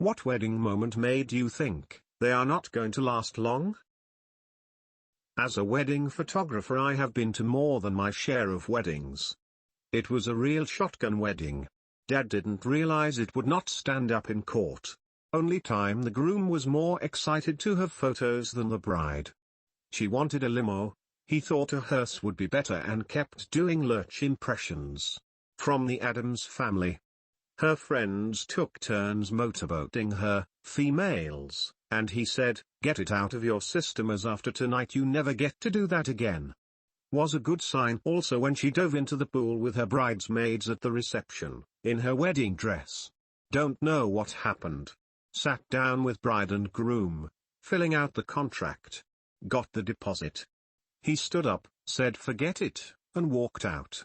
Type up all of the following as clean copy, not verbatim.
What wedding moment made you think, they are not going to last long? As a wedding photographer, I have been to more than my share of weddings. It was a real shotgun wedding. Dad didn't realize it would not stand up in court. Only time the groom was more excited to have photos than the bride. She wanted a limo. He thought a hearse would be better and kept doing lurch impressions. From the Addams family. Her friends took turns motorboating her, females, and he said, "Get it out of your system, as after tonight you never get to do that again." Was a good sign also when she dove into the pool with her bridesmaids at the reception, in her wedding dress. Don't know what happened. Sat down with bride and groom, filling out the contract. Got the deposit. He stood up, said forget it, and walked out.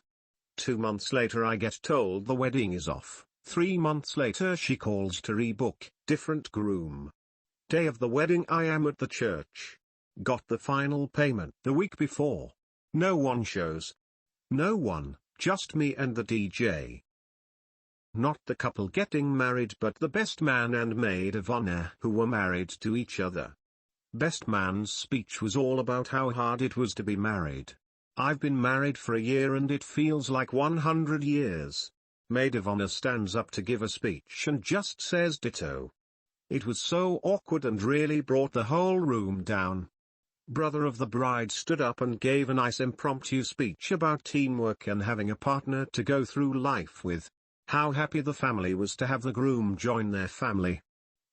2 months later I get told the wedding is off. 3 months later she calls to rebook, different groom. Day of the wedding I am at the church. Got the final payment the week before. No one shows. No one, just me and the DJ. Not the couple getting married but the best man and maid of honor who were married to each other. Best man's speech was all about how hard it was to be married. I've been married for a year and it feels like 100 years. Maid of honor stands up to give a speech and just says ditto. It was so awkward and really brought the whole room down. Brother of the bride stood up and gave a nice impromptu speech about teamwork and having a partner to go through life with. How happy the family was to have the groom join their family.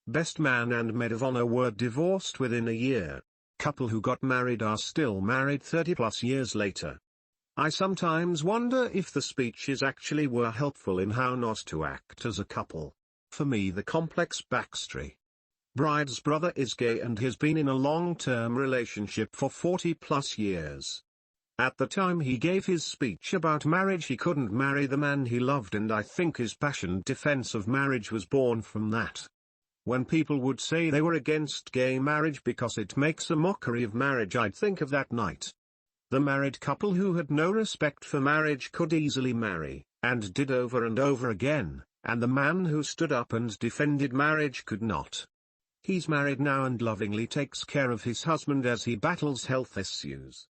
Best man and maid of honor were divorced within a year. Couple who got married are still married 30+ years later. I sometimes wonder if the speeches actually were helpful in how not to act as a couple. For me, the complex backstory. Bride's brother is gay and has been in a long-term relationship for 40+ years. At the time he gave his speech about marriage, he couldn't marry the man he loved, and I think his passionate defense of marriage was born from that. When people would say they were against gay marriage because it makes a mockery of marriage, I'd think of that night. The married couple who had no respect for marriage could easily marry, and did over and over again, and the man who stood up and defended marriage could not. He's married now and lovingly takes care of his husband as he battles health issues.